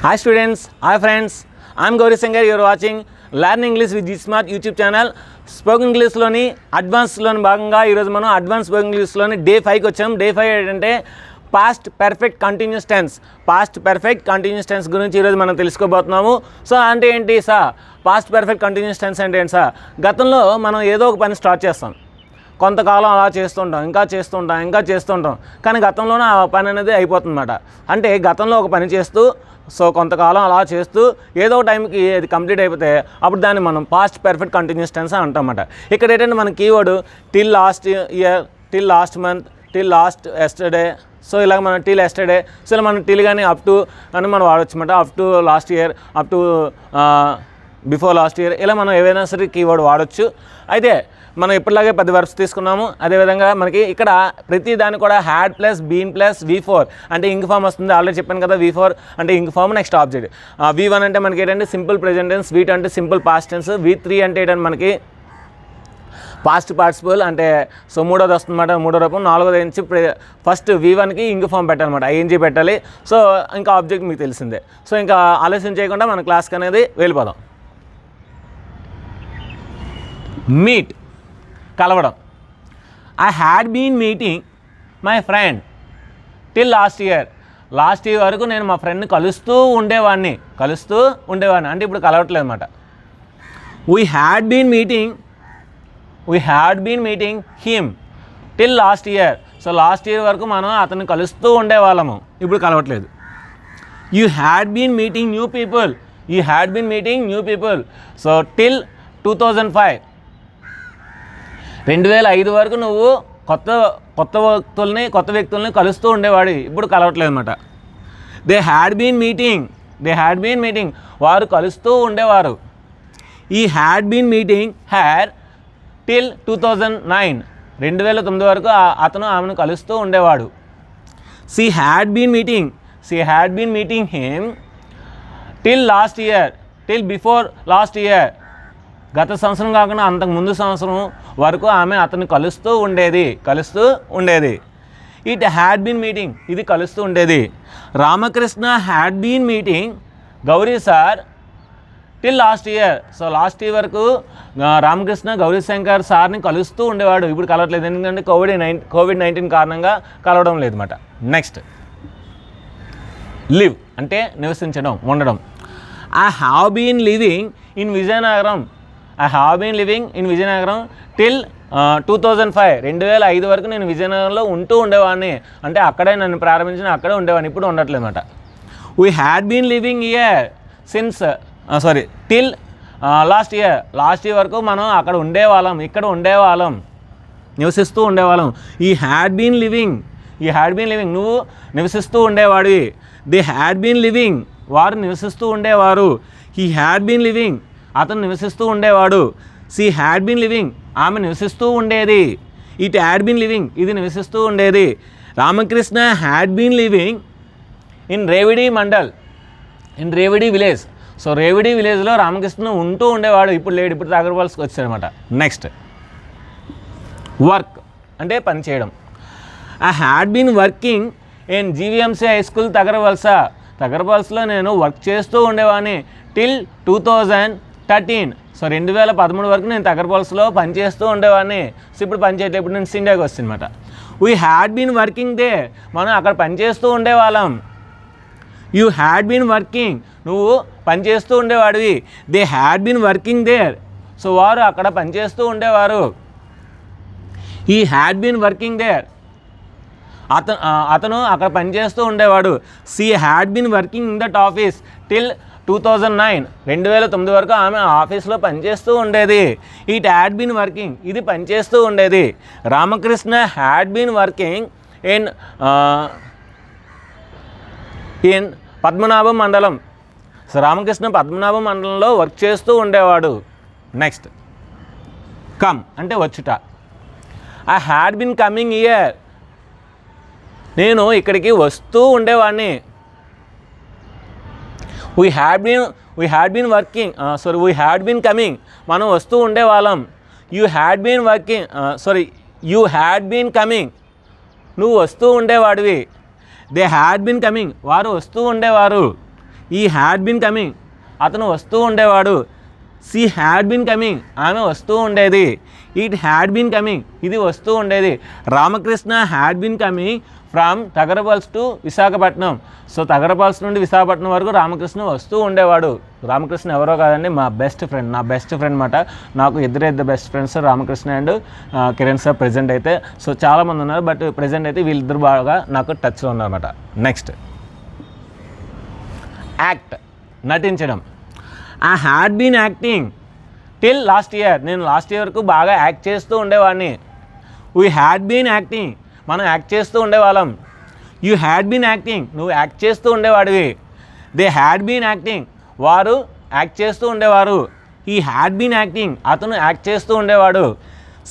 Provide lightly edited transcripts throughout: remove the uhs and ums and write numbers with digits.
Hi students, hi friends. I am Gauri Sankar. You are watching Learn English with G-Smart YouTube channel. Spoken ఇంగ్లీష్లోని అడ్వాన్స్లోని భాగంగా ఈరోజు మనం advance spoken ఇంగ్లీష్లోని day 5కి వచ్చాం. డే 5 ఏంటంటే పాస్ట్ పర్ఫెక్ట్ కంటిన్యూస్ టెన్స్ గురించి ఈరోజు మనం తెలుసుకోబోతున్నాము. సో అంటే ఏంటి sir, past perfect continuous tense అంటే ఏంటి సార్? గతంలో మనం ఏదో ఒక పని స్టార్ట్ చేస్తాం, కొంతకాలం అలా చేస్తుంటాం, ఇంకా చేస్తుంటాం, కానీ గతంలోనే ఆ పని అనేది అయిపోతుందన్నమాట. అంటే గతంలో ఒక పని చేస్తూ కొంతకాలం అలా చేస్తూ ఏదో టైంకి అది కంప్లీట్ అయిపోతే అప్పుడు దాన్ని మనం పాస్ట్ పర్ఫెక్ట్ కంటిన్యూస్ టెన్స్ అని అంటామన్నమాట. ఇక్కడ ఏంటంటే మన keyword till last year, till last month, till last yesterday. So ఇలాగ మనం టిల్ ఎస్టర్డే, సో ఇలా మనం టిల్ కానీ అప్ టు అని మనం వాడచ్చు అన్నమాట. Up to last year, up to before last year, ఇలా మనం ఏవైనా సరే కీవర్డ్ వాడచ్చు. అయితే మనం ఇప్పటిలాగే 10 వర్బ్స్ తీసుకున్నాము. అదేవిధంగా మనకి ఇక్కడ ప్రతి దాన్ని కూడా had plus been plus V4 అంటే ఇంక్ ఫామ్ వస్తుంది. ఆల్రెడీ చెప్పాను కదా, V4 అంటే ఇంక్ ఫామ్, నెక్స్ట్ ఆబ్జెక్ట్. V1 అంటే మనకి ఏంటంటే సింపుల్ ప్రెజెంట్ టెన్స్, V2 అంటే సింపుల్ పాస్ట్ టెన్స్, V3 అంటే ఏంటంటే మనకి పాస్ట్ పార్టిసిపల్ అంటే సో మూడోది వస్తుందన్నమాట, మూడో రూపం. నాలుగోది నుంచి ఫస్ట్ V1కి ఇంక్ ఫామ్ పెట్టాలన్నమాట, ING పెట్టాలి. సో ఇంకా ఆబ్జెక్ట్ మీకు తెలిసిందే. సో ఇంకా ఆలస్యం చేయకుండా మన క్లాస్కి అనేది వెళ్ళిపోదాం. మీట్, కలవడం. I had been meeting my friend till last year వరకు నేను మా ఫ్రెండ్ని కలుస్తూ ఉండేవాడిని అంటే ఇప్పుడు కలవట్లేదు అనమాట. We had been meeting him till last year. So last year వరకు మనం అతన్ని కలుస్తూ ఉండేవాళ్ళము, ఇప్పుడు కలవట్లేదు. You had been meeting new people so till 2005 2005 వరకు నువ్వు కొత్త వ్యక్తుల్ని కలుస్తూ ఉండేవాడు, ఇప్పుడు కలవట్లేదు అనమాట. దే హ్యాడ్ బీన్ మీటింగ్ వారు కలుస్తూ ఉండేవారు. He had been meeting had till 2009 2009 వరకు అతను ఆమెను కలుస్తూ ఉండేవాడు. She had been meeting him till before last year గత సంవత్సరం కాకుండా అంతకు ముందు సంవత్సరం వరకు ఆమె అతన్ని కలుస్తూ ఉండేది. ఇట్ హ్యాడ్ బీన్ మీటింగ్, ఇది కలుస్తూ ఉండేది. Ramakrishna had been meeting Gauri sir till last year. So last year వరకు రామకృష్ణ గౌరీ శంకర్ సార్ని కలుస్తూ ఉండేవాడు, ఇప్పుడు కలవట్లేదు, ఎందుకంటే కోవిడ్-19 కారణంగా కలవడం లేదు అన్నమాట. నెక్స్ట్ లివ్ అంటే నివసించడం, ఉండడం. I have been living in Vizianagaram till 2005 2005 వరకు నేను విజయనగరంలో ఉంటూ ఉండేవాడిని, అంటే అక్కడే నన్ను ప్రారంభించిన అక్కడే ఉండేవాడిని, ఇప్పుడు ఉండట్లేదు అన్నమాట. We had been living here till last year వరకు మనం ఇక్కడ ఉండేవాళ్ళం, నివసిస్తూ ఉండేవాళ్ళం. ఈ హ్యాడ్ బీన్ లివింగ్ నువ్వు నివసిస్తూ ఉండేవాడివి. దే హ్యాడ్ బీన్ లివింగ్ వారు నివసిస్తూ ఉండేవారు. హీ హ్యాడ్ బీన్ లివింగ్ అతను నివసిస్తూ ఉండేవాడు. షీ హ్యాడ్ బీన్ లివింగ్ ఆమె నివసిస్తూ ఉండేది. ఇట్ హ్యాడ్ బీన్ లివింగ్ ఇది నివసిస్తూ ఉండేది. Ramakrishna had been living in Revidi village. So Revidi విలేజ్లో రామకృష్ణ ఉంటూ ఉండేవాడు, ఇప్పుడు లేడు, ఇప్పుడు తగరవలసకి వచ్చాడనమాట. నెక్స్ట్ వర్క్ అంటే పని చేయడం. I had been working in GVMC high school తగరవలసలో నేను వర్క్ చేస్తూ ఉండేవాడిని టిల్ 2013. సో 2013 వరకు నేను తగరవలసలో పనిచేస్తూ ఉండేవాడిని. సో ఇప్పుడు పనిచేయట్లేదు, ఇప్పుడు నేను ఇండియాకి వస్తుందన్నమాట. We had been working there మనం అక్కడ పనిచేస్తూ ఉండేవాళ్ళం. యూ హ్యాడ్ బీన్ వర్కింగ్ నువ్వు పనిచేస్తూ ఉండేవాడివి. They had been working there so వారు అక్కడ పనిచేస్తూ ఉండేవారు. He had been working there అతను అక్కడ పనిచేస్తూ ఉండేవాడు. She had been working in that office till 2009 2009 వరకు ఆమె ఆఫీస్లో పనిచేస్తూ ఉండేది. ఇట్ హ్యాడ్ బీన్ వర్కింగ్ ఇది పనిచేస్తూ ఉండేది. Ramakrishna had been working in Padmanabham మండలం. సో రామకృష్ణ పద్మనాభం మండలంలో వర్క్ చేస్తూ ఉండేవాడు. నెక్స్ట్ కమ్ అంటే వచ్చుట. I had been coming here నేను ఇక్కడికి వస్తూ ఉండేవాడిని. వీ హ్యాడ్ బీన్ కమింగ్ మనం వస్తూ ఉండేవాళ్ళం. యూ హ్యాడ్ బీన్ కమింగ్ నువ్వు వస్తూ ఉండేవాడివి. దే హ్యాడ్ బీన్ కమింగ్ వారు వస్తూ ఉండేవారు. ఈ హ్యాడ్ బీన్ కమింగ్, అతను వస్తూ ఉండేవాడు. షీ హ్యాడ్ బీన్ కమింగ్, ఆమె వస్తూ ఉండేది. ఇట్ హ్యాడ్ బీన్ కమింగ్, ఇది వస్తూ ఉండేది. Ramakrishna had been coming from Tagarapalas to Visakhapatnam. So Tagarapalas నుండి విశాఖపట్నం వరకు రామకృష్ణ వస్తూ ఉండేవాడు. రామకృష్ణ ఎవరో కాదండి, మా బెస్ట్ ఫ్రెండ్, నా బెస్ట్ ఫ్రెండ్ అన్నమాట. నాకు ఇద్దరు best friends, Ramakrishna and Kiran sir present అయితే. సో చాలామంది ఉన్నారు, బట్ ప్రజెంట్ అయితే వీళ్ళిద్దరు బాగా నాకు టచ్లో ఉన్నారన్నమాట. నెక్స్ట్ యాక్ట్, నటించడం. I had been acting till last year, నేను లాస్ట్ ఇయర్ వరకు బాగా యాక్ట్ చేస్తూ ఉండేవాడిని. వీ హ్యాడ్ బీన్ యాక్టింగ్, మనం యాక్ట్ చేస్తూ ఉండేవాళ్ళం. యూ హ్యాడ్ బీన్ యాక్టింగ్, నువ్వు యాక్ట్ చేస్తూ ఉండేవాడివి. దే హ్యాడ్ బీన్ యాక్టింగ్, వారు యాక్ట్ చేస్తూ ఉండేవారు. హీ హ్యాడ్ బీన్ యాక్టింగ్, అతను యాక్ట్ చేస్తూ ఉండేవాడు.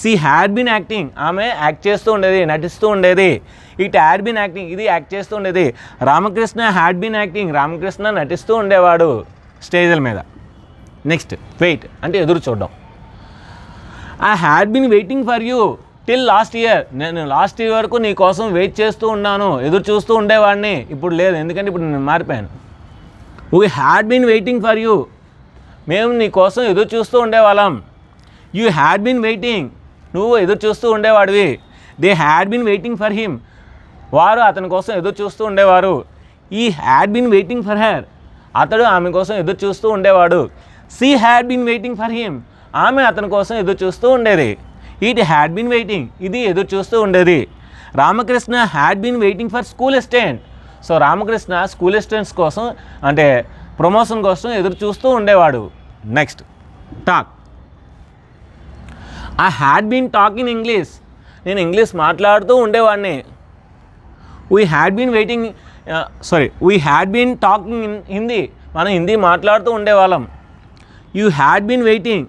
షీ హ్యాడ్ బీన్ యాక్టింగ్, ఆమె యాక్ట్ చేస్తూ ఉండేది, నటిస్తూ ఉండేది. ఇట్ హ్యాడ్ బీన్ యాక్టింగ్, ఇది యాక్ట్ చేస్తూ ఉండేది. Ramakrishna had been acting, Ramakrishna నటిస్తూ ఉండేవాడు స్టేజ్ల మీద. నెక్స్ట్ వెయిట్, అంటే ఎదురు చూడడం. I had been waiting for you till last year, నేను లాస్ట్ ఇయర్ వరకు నీ కోసం వెయిట్ చేస్తూ ఉన్నాను, ఎదురు చూస్తూ ఉండేవాడిని. ఇప్పుడు లేదు, ఎందుకంటే ఇప్పుడు నేను మారిపోయాను. We had been waiting for you, మేము నీ కోసం ఎదురు చూస్తూ ఉండేవాళ్ళం. యూ హ్యాడ్ బీన్ వెయిటింగ్, నువ్వు ఎదురు చూస్తూ ఉండేవాడివి. They had been waiting for him, వారు అతని కోసం ఎదురు చూస్తూ ఉండేవారు. He had been waiting for her, అతడు ఆమె కోసం ఎదురు చూస్తూ ఉండేవాడు. She had been waiting for him, ఆమె అతని కోసం ఎదురు చూస్తూ ఉండేది. ఇట్ హ్యాడ్ బీన్ వెయిటింగ్, ఇది ఎదురు చూస్తూ ఉండేది. Ramakrishna had been waiting for school assistant, so Ramakrishna school అసిస్టెంట్స్ కోసం, అంటే ప్రమోషన్ కోసం ఎదురు చూస్తూ ఉండేవాడు. Next talk. I had been talk in English, నేను ఇంగ్లీష్ మాట్లాడుతూ ఉండేవాడిని. We had been waiting we had been talking in Hindi, మనం హిందీ మాట్లాడుతూ ఉండేవాళ్ళం. You had been waiting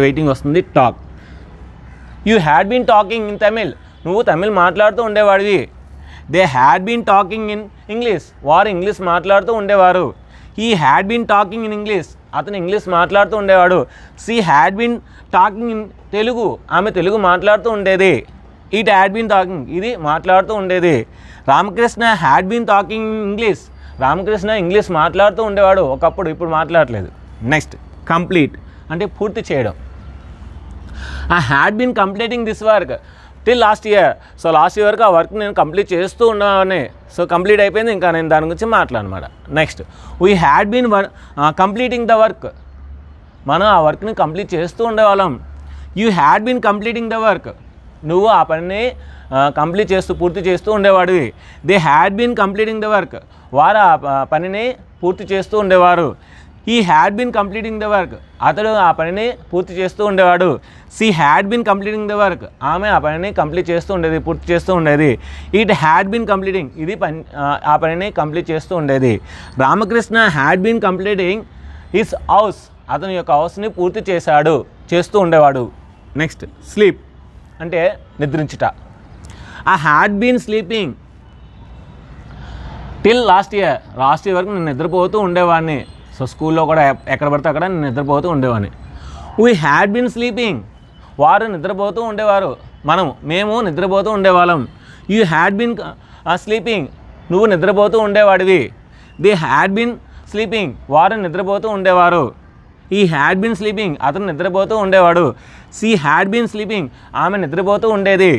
waiting వస్తుంది, talk. You had been talking in Tamil, నువ్వు తమిళ్ మాట్లాడుతూ ఉండేవాడివి. They had been talking in English, వారు ఇంగ్లీష్ మాట్లాడుతూ ఉండేవారు. He had been talking in English, అతను ఇంగ్లీష్ మాట్లాడుతూ ఉండేవాడు. She had been talking in Telugu, ఆమె తెలుగు మాట్లాడుతూ ఉండేది. ఇట్ హ్యాడ్ బీన్ టాకింగ్, ఇది మాట్లాడుతూ ఉండేది. Ramakrishna had been talking in English, Ramakrishna English మాట్లాడుతూ ఉండేవాడు ఒకప్పుడు, ఇప్పుడు మాట్లాడలేదు. నెక్స్ట్ కంప్లీట్, అంటే పూర్తి చేయడం. I had been completing this work till last year, so last year వరకు ఆ వర్క్ నేను కంప్లీట్ చేస్తూ ఉన్నాను. సో కంప్లీట్ అయిపోయింది, ఇంకా నేను దాని గురించి మాట్లాడనమాట. Next we had been completing the work, మనం ఆ వర్క్ని కంప్లీట్ చేస్తూ ఉండేవాళ్ళం. You had been completing the work, నువ్వు ఆ పనిని కంప్లీట్ చేస్తూ పూర్తి చేస్తూ ఉండేవాడివి. They had been completing the work, వారు ఆ పనిని పూర్తి చేస్తూ ఉండేవారు. He had been completing the work, అతడు ఆ పనిని పూర్తి చేస్తూ ఉండేవాడు. She had been completing the work, ఆమె ఆ పనిని కంప్లీట్ చేస్తూ ఉండేది, పూర్తి చేస్తూ ఉండేది. ఇట్ హ్యాడ్ బీన్ కంప్లీటింగ్, ఇది ఆ పనిని కంప్లీట్ చేస్తూ ఉండేది. Ramakrishna had been completing his house, అతని యొక్క హౌస్ని పూర్తి చేస్తూ ఉండేవాడు. నెక్స్ట్ స్లీప్, అంటే నిద్రించుట. I had been sleeping till last year, last year వరకు నేను నిద్రపోతూ ఉండేవాడిని. సో స్కూల్లో కూడా ఎక్కడ పడితే అక్కడ నేను నిద్రపోతూ ఉండేవాడిని. వీ హ్యాడ్ బీన్ స్లీపింగ్, వారు నిద్రపోతూ ఉండేవారు, మేము నిద్రపోతూ ఉండేవాళ్ళం. యూ హ్యాడ్ బీన్ స్లీపింగ్, నువ్వు నిద్రపోతూ ఉండేవాడివి. దే హ్యాడ్ బీన్ స్లీపింగ్, వారు నిద్రపోతూ ఉండేవారు. ఈ హ్యాడ్ బీన్ స్లీపింగ్, అతను నిద్రపోతూ ఉండేవాడు. షీ హ్యాడ్ బీన్ స్లీపింగ్, ఆమె నిద్రపోతూ ఉండేది.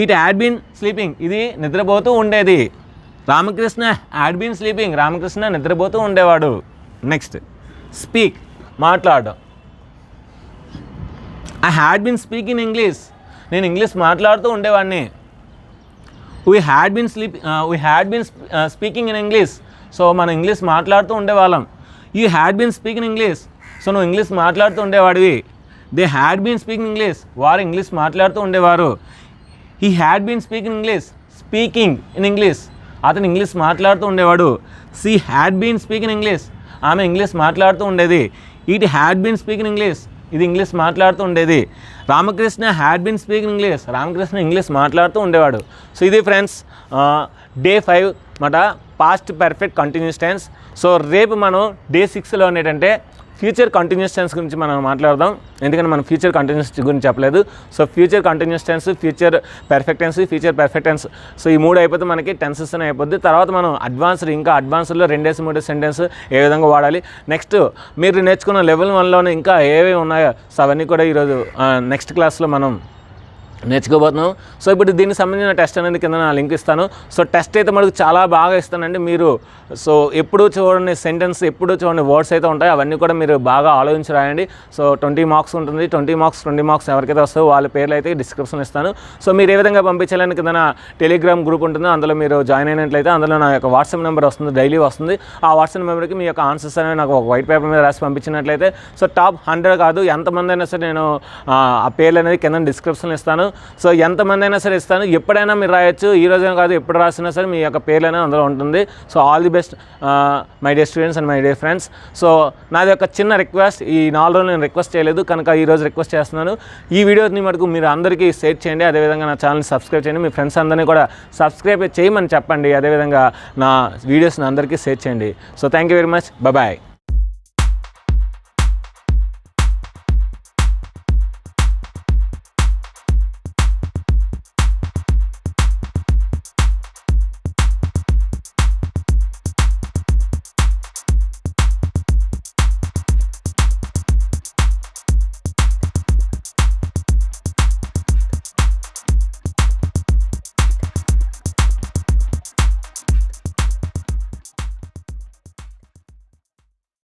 ఇట్ హ్యాడ్ బీన్ స్లీపింగ్, ఇది నిద్రపోతూ ఉండేది. Ramakrishna had been sleeping, Ramakrishna నిద్రపోతూ ఉండేవాడు. నెక్స్ట్ స్పీక్, మాట్లాడడం. I had been speak in English, నేను ఇంగ్లీష్ మాట్లాడుతూ ఉండేవాడిని. We had been speaking in English, so మనం ఇంగ్లీష్ మాట్లాడుతూ ఉండేవాళ్ళం. You had been speaking in English, so నువ్వు ఇంగ్లీష్ మాట్లాడుతూ ఉండేవాడివి. They had been speaking English, వారు ఇంగ్లీష్ మాట్లాడుతూ ఉండేవారు. He had been speaking in English, అతను ఇంగ్లీష్ మాట్లాడుతూ ఉండేవాడు. She had been speaking English, ఆమె ఇంగ్లీష్ మాట్లాడుతూ ఉండేది. It had been speaking English, ఇది ఇంగ్లీష్ మాట్లాడుతూ ఉండేది. Ramakrishna had been speaking English, Ramakrishna English మాట్లాడుతూ ఉండేవాడు. సో ఇది ఫ్రెండ్స్ డే 5 మాట past perfect continuous tense. So రేపు మనం డే 6లో ఏంటంటే ఫ్యూచర్ కంటిన్యూస్ టెన్స్ గురించి మనం మాట్లాడదాం, ఎందుకంటే మనం ఫ్యూచర్ కంటిన్యూస్ గురించి చెప్పలేదు. So future continuous tense, future perfect tense, future perfect tense, so ఈ 3 అయిపోతే మనకి టెన్సెస్ అని అయిపోద్ది. తర్వాత మనం అడ్వాన్స్డ్, ఇంకా అడ్వాన్స్డ్లో 2 3 సెంటెన్స్ ఏ విధంగా వాడాలి, నెక్స్ట్ మీరు నేర్చుకున్న లెవెల్ 1లోనే ఇంకా ఏవేవి ఉన్నాయో సో అవన్నీ కూడా ఈరోజు నెక్స్ట్ క్లాస్లో మనం నేర్చుకోబోతున్నాం. సో ఇప్పుడు దీనికి సంబంధించిన టెస్ట్ అనేది కింద నా లింక్ ఇస్తాను. సో టెస్ట్ అయితే మనకు చాలా బాగా ఇస్తానండి. మీరు సో ఎప్పుడు చూడండి సెంటెన్స్, ఎప్పుడు చూడండి వర్డ్స్ అయితే ఉంటాయి, అవన్నీ కూడా మీరు బాగా ఆలోచించి రాయండి. సో 20 మార్క్స్ ఉంటుంది. 20 మార్క్స్ ఎవరికైతే వస్తాయో వాళ్ళ పేర్లు అయితే డిస్క్రిప్షన్ ఇస్తాను. సో మీరు ఏ విధంగా పంపించాలని కింద నా టెలిగ్రామ్ గ్రూప్ ఉంటుందో అందులో మీరు జాయిన్ అయినట్లయితే అందులో నా యొక్క వాట్సాప్ నెంబర్ వస్తుంది, డైలీ వస్తుంది. ఆ వాట్సాప్ నెంబర్కి మీ యొక్క ఆన్సర్స్ అనేవి నాకు ఒక వైట్ పేపర్ మీద రాసి పంపించినట్లయితే సో టాప్ 100 కాదు, ఎంతమంది అయినా సరే నేను ఆ పేర్లు అనేది కింద డిస్క్రిప్షన్లో ఇస్తాను. సో ఎంతమంది అయినా సరే ఇస్తాను, ఎప్పుడైనా మీరు రాయొచ్చు, ఈ రోజే కాదు ఎప్పుడు రాసినా సరే మీ యొక్క పేర్లు అనేది అందులో ఉంటుంది. So all the best my dear students and my dear friends. So నాది ఒక చిన్న రిక్వెస్ట్, ఈ 4 రోజులు నేను రిక్వెస్ట్ చేయలేదు కనుక ఈరోజు రిక్వెస్ట్ చేస్తున్నాను. ఈ వీడియోని మటుకు మీరు అందరికీ షేర్ చేయండి, అదేవిధంగా నా ఛానల్ని సబ్స్క్రైబ్ చేయండి, మీ ఫ్రెండ్స్ అందరినీ కూడా సబ్స్క్రైబ్ చేయమని చెప్పండి, అదేవిధంగా నా వీడియోస్ని అందరికీ షేర్ చేయండి. So thank you very much, bye.